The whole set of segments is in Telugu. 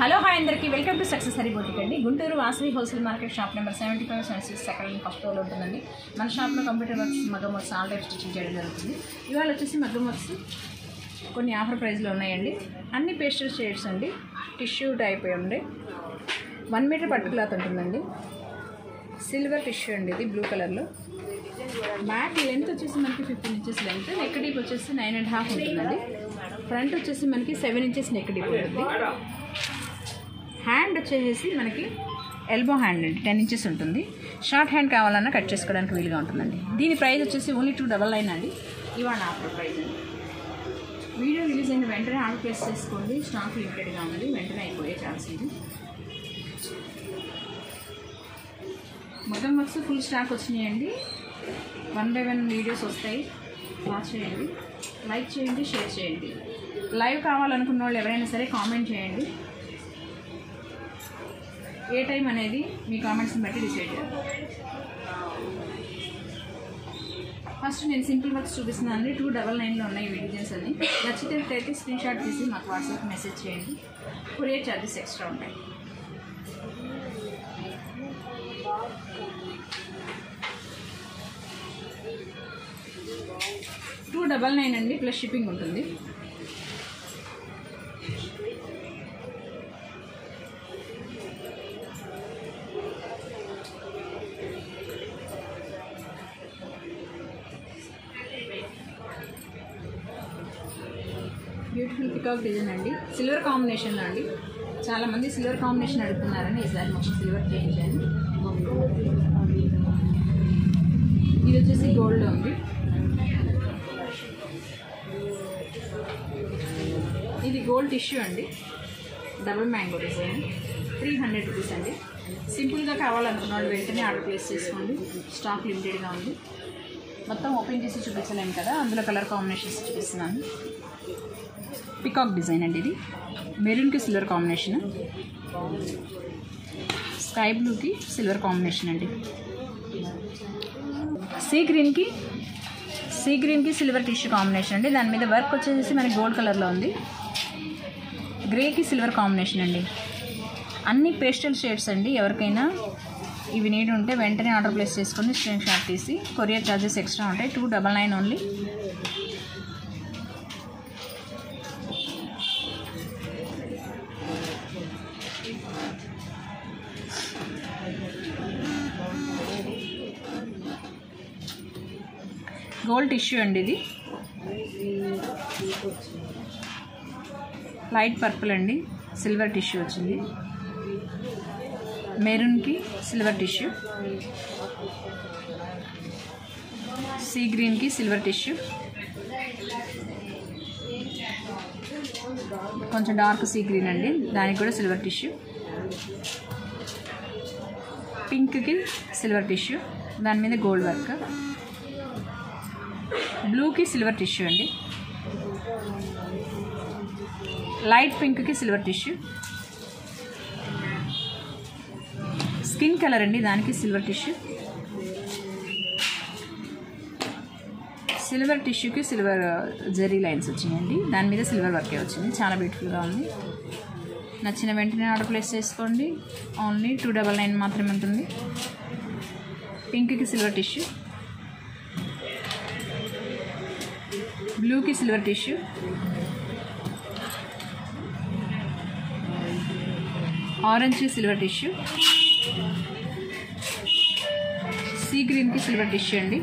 హలో హాయ్ అందరికీ welcome to success Hari boutique అండి. Guntur Vasavi wholesale market shop number 7576 second first ఫ్లోర్లో ఉంటుందండి. మన షాప్లో కంప్యూటర్ వర్క్స్, మగ్గం వర్క్స్, ఆల్ టైప్ స్టిచ్చింగ్ చేయడం జరుగుతుంది. ఇవాళ వచ్చేసి మగ్గం వర్క్స్ కొన్ని ఆఫర్ ప్రైస్లో ఉన్నాయండి. అన్ని పేస్టల్ షేడ్స్ అండి, టిష్యూ టైప్ అండి. 1 మీటర్ పట్టు క్లాత్ ఉంటుందండి. సిల్వర్ టిష్యూ అండి, ఇది బ్లూ కలర్లో. బ్యాక్ లెంత్ వచ్చేసి మనకి 15 ఇంచెస్ లెంత్, నెక్ డీప్ వచ్చేసి 9.5 ఉంటుందండి. ఫ్రంట్ వచ్చేసి మనకి 7 ఇంచెస్ నెక్ డీప్ ఉంటుంది. హ్యాండ్ వచ్చేసి మనకి ఎల్బో హ్యాండ్ అండి, 10 ఇంచెస్ ఉంటుంది. షార్ట్ హ్యాండ్ కావాలన్నా కట్ చేసుకోవడానికి వీలుగా ఉంటుందండి. దీని ప్రైస్ వచ్చేసి ఓన్లీ 299 అండి. ఇవాళ ఆఫర్ ప్రైస్ అండి. వీడియో రిలీజ్ అయిన వెంటనే ఆర్డర్ ప్లేస్ చేసుకోండి. స్టాక్ లిమిటెడ్గా ఉన్నది, వెంటనే అయిపోయే ఛాన్స్ ఇది. మొత్తం వర్క్స్ ఫుల్ స్టాక్ వచ్చినాయండి. 1 by 1 వీడియోస్ వస్తాయి. వాచ్ చేయండి, లైక్ చేయండి, షేర్ చేయండి. లైవ్ కావాలనుకున్న వాళ్ళు ఎవరైనా సరే కామెంట్ చేయండి. ఏ టైం అనేది మీ కామెంట్స్ని బట్టి డిసైడ్ చేయాలి. ఫస్ట్ నేను సింపుల్ వర్క్స్ చూపిస్తున్నాను. 299లో ఉన్నాయి ఈ డిజైన్స్ అన్ని. నచ్చితే స్క్రీన్ షాట్ తీసి మాకు వాట్సాప్ మెసేజ్ చేయండి. కొరియర్ ఛార్జెస్ ఎక్స్ట్రా ఉంటాయి. $299 అండి, ప్లస్ షిప్పింగ్ ఉంటుంది. బ్యూటిఫుల్ పికాక్ డిజైన్ అండి, సిల్వర్ కాంబినేషన్లో అండి. చాలామంది సిల్వర్ కాంబినేషన్ అడుగుతున్నారని ఈసారి మొత్తం సిల్వర్ చేయించాను. ఇది వచ్చేసి గోల్డ్ ఉంది. ఇది గోల్డ్ టిష్యూ అండి, డబుల్ మ్యాంగో డిజైన్. 300 రూపీస్ అండి. సింపుల్గా కావాలనుకున్న వాళ్ళు వెంటనే ఆర్డర్ ప్లేస్ చేసుకోండి. స్టాక్ లిమిటెడ్గా ఉంది. మొత్తం ఓపెన్ చేసి చూపించలేము కదా, అందులో కలర్ కాంబినేషన్స్ చూపిస్తున్నాను. పికాక్ డిజైన్ అండి, ఇది మెరూన్కి సిల్వర్ కాంబినేషన్, స్కై బ్లూకి సిల్వర్ కాంబినేషన్ అండి. సీ గ్రీన్కి సిల్వర్ టిష్యూ కాంబినేషన్ అండి. దాని మీద వర్క్ వచ్చేసి మనకి గోల్డ్ కలర్లో ఉంది. గ్రేకి సిల్వర్ కాంబినేషన్ అండి. అన్ని పేస్టల్ షేడ్స్ అండి. ఎవరికైనా ఇవి నీడ్ ఉంటే వెంటనే ఆర్డర్ ప్లేస్ చేసుకొని స్క్రీన్ షాట్ తీసి, కొరియర్ ఛార్జెస్ ఎక్స్ట్రా ఉంటాయి. 299 ఓన్లీ. గోల్డ్ టిష్యూ అండి, ఇది లైట్ పర్పుల్ అండి, సిల్వర్ టిష్యూ వచ్చింది. మెరూన్కి సిల్వర్ టిష్యూ, సీ గ్రీన్కి సిల్వర్ టిష్యూ, కొంచెం డార్క్ సీ గ్రీన్ అండి, దానికి కూడా సిల్వర్ టిష్యూ. పింక్కి సిల్వర్ టిష్యూ, దాని మీద గోల్డ్ వర్క్. బ్లూకి సిల్వర్ టిష్యూ అండి. లైట్ పింక్కి సిల్వర్ టిష్యూ. స్కిన్ కలర్ అండి, దానికి సిల్వర్ టిష్యూ. సిల్వర్ టిష్యూకి సిల్వర్ జెరీ లైన్స్ వచ్చినాయండి, దాని మీద సిల్వర్ వర్కే వచ్చింది. చాలా బ్యూటిఫుల్గా ఉంది. నచ్చిన వెంటనే ఆర్డర్ ప్లేస్ చేసుకోండి. ఓన్లీ 299 మాత్రమే ఉంటుంది. పింక్కి సిల్వర్ టిష్యూ, బ్లూకి సిల్వర్ టిష్యూ, ఆరెంజ్కి సిల్వర్ టిష్యూ, సీ గ్రీన్కి సిల్వర్ టిష్యూ అండి.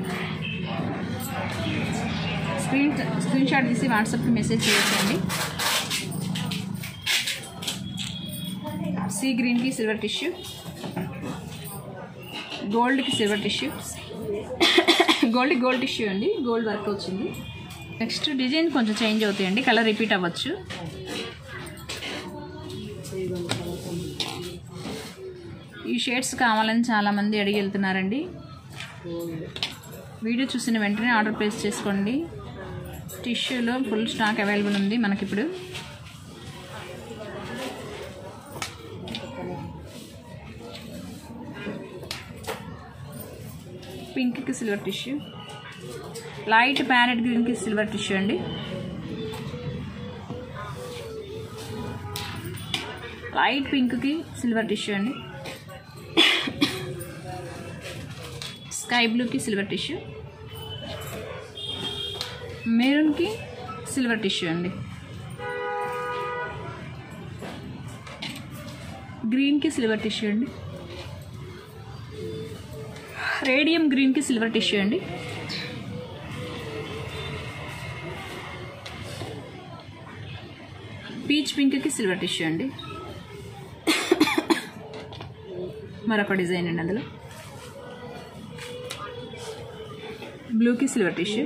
స్క్రీన్ షాట్ తీసి వాట్సాప్కి మెసేజ్ చేయొచ్చండి. సీ గ్రీన్కి సిల్వర్ టిష్యూ, గోల్డ్కి సిల్వర్ టిష్యూ. గోల్డ్ టిష్యూ అండి, గోల్డ్ వర్క్ వచ్చింది. నెక్స్ట్ డిజైన్ కొంచెం చేంజ్ అవుతాయండి, కలర్ రిపీట్ అవ్వచ్చు. ఈ షేడ్స్ కావాలని చాలామంది అడిగి వెళ్తున్నారండి. వీడియో చూసిన వెంటనే ఆర్డర్ ప్లేస్ చేసుకోండి. టిష్యూలో ఫుల్ స్టాక్ అవైలబుల్ ఉంది మనకిప్పుడు. పింక్కి సిల్వర్ టిష్యూ, లైట్ ప్యారెట్ గ్రీన్కి సిల్వర్ టిష్యూ అండి. లైట్ పింక్కి సిల్వర్ టిష్యూ అండి, స్కై బ్లూకి సిల్వర్ టిష్యూ, మెరూన్కి సిల్వర్ టిష్యూ అండి, గ్రీన్కి సిల్వర్ టిష్యూ అండి, రేడియం గ్రీన్కి సిల్వర్ టిష్యూ అండి, పీచ్ పింక్కి సిల్వర్ టిష్యూ అండి, మరొక డిజైన్ అండి అందులో బ్లూకి సిల్వర్ టిష్యూ,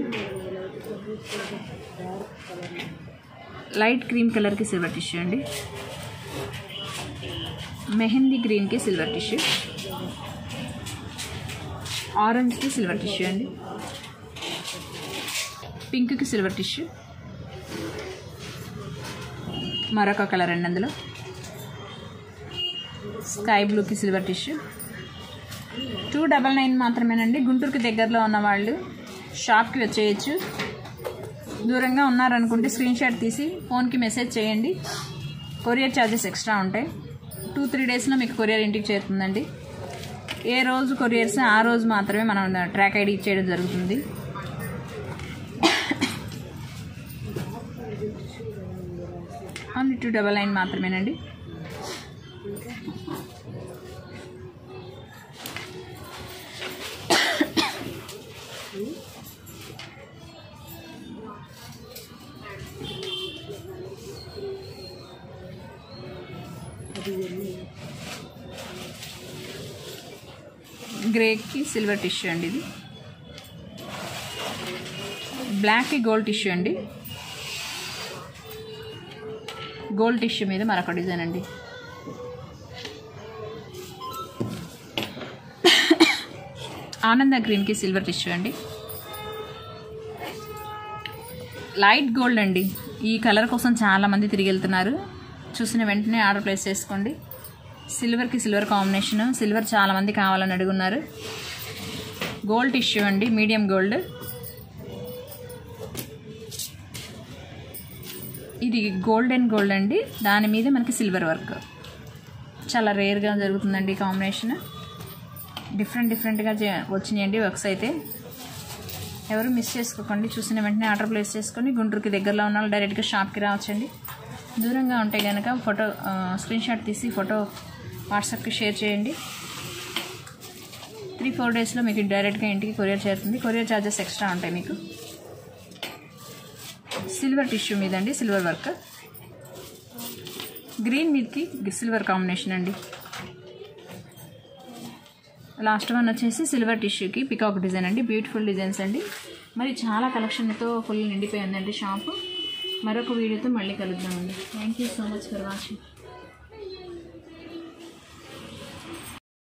లైట్ క్రీమ్ కలర్కి సిల్వర్ టిష్యూ అండి, మెహందీ గ్రీన్కి సిల్వర్ టిష్యూ, ఆరెంజ్కి సిల్వర్ టిష్యూ అండి, పింక్కి సిల్వర్ టిష్యూ, మరొక కలర్ అండి అందులో స్కై బ్లూకి సిల్వర్ టిష్యూ. 299 మాత్రమేనండి. గుంటూరుకి దగ్గరలో ఉన్న వాళ్ళు షాప్కి వచ్చేయచ్చు. దూరంగా ఉన్నారనుకుంటే స్క్రీన్ షాట్ తీసి ఫోన్కి మెసేజ్ చేయండి. కొరియర్ ఛార్జెస్ ఎక్స్ట్రా ఉంటాయి. 2-3 డేస్లో మీకు కొరియర్ ఇంటికి చేరుతుందండి. ఏ రోజు కొరియర్స్ ఆ రోజు మాత్రమే మనం ట్రాక్ ఐడి ఇచ్చేయడం జరుగుతుంది. ఓన్లీ 299 మాత్రమేనండి. గ్రేకి సిల్వర్ టిష్యూ అండి, ఇది బ్లాక్కి గోల్డ్ టిష్యూ అండి, గోల్డ్ టిష్యూ మీద మరొక డిజైన్ అండి. ఆనంద గ్రీన్కి సిల్వర్ టిష్యూ అండి, లైట్ గోల్డ్ అండి. ఈ కలర్ కోసం చాలామంది తిరిగి వెళ్తున్నారు. చూసిన వెంటనే ఆర్డర్ ప్లేస్ చేసుకోండి. సిల్వర్కి సిల్వర్ కాంబినేషను, సిల్వర్ చాలామంది కావాలని అడుగున్నారు. గోల్డ్ టిష్యూ అండి, మీడియం గోల్డ్. ఇది గోల్డెన్ గోల్డ్ అండి, దాని మీద మనకి సిల్వర్ వర్క్. చాలా రేర్గా జరుగుతుందండి కాంబినేషన్. డిఫరెంట్గా వచ్చినాయండి వర్క్స్ అయితే. ఎవరు మిస్ చేసుకోకండి. చూసిన వెంటనే ఆర్డర్ ప్లేస్ చేసుకొని గుంటూరుకి దగ్గరలో ఉన్న వాళ్ళు డైరెక్ట్గా షాప్కి రావచ్చండి. దూరంగా ఉంటే కనుక ఫోటో స్క్రీన్ షాట్ తీసి ఫోటో వాట్సాప్కి షేర్ చేయండి. 3-4 డేస్లో మీకు డైరెక్ట్గా ఇంటికి కొరియర్ చేరుతుంది. కొరియర్ ఛార్జెస్ ఎక్స్ట్రా ఉంటాయి మీకు. సిల్వర్ టిష్యూ మీద అండి, సిల్వర్ వర్క్. గ్రీన్ మీదకి సిల్వర్ కాంబినేషన్ అండి. లాస్ట్ వన్ వచ్చేసి సిల్వర్ టిష్యూకి పికాక్ డిజైన్ అండి. బ్యూటిఫుల్ డిజైన్స్ అండి. మరి చాలా కలెక్షన్తో ఫుల్ నిండిపోయి ఉందండి షాపు. మరొక వీడియోతో మళ్ళీ కలుద్దామండి. Thank you so much for watching.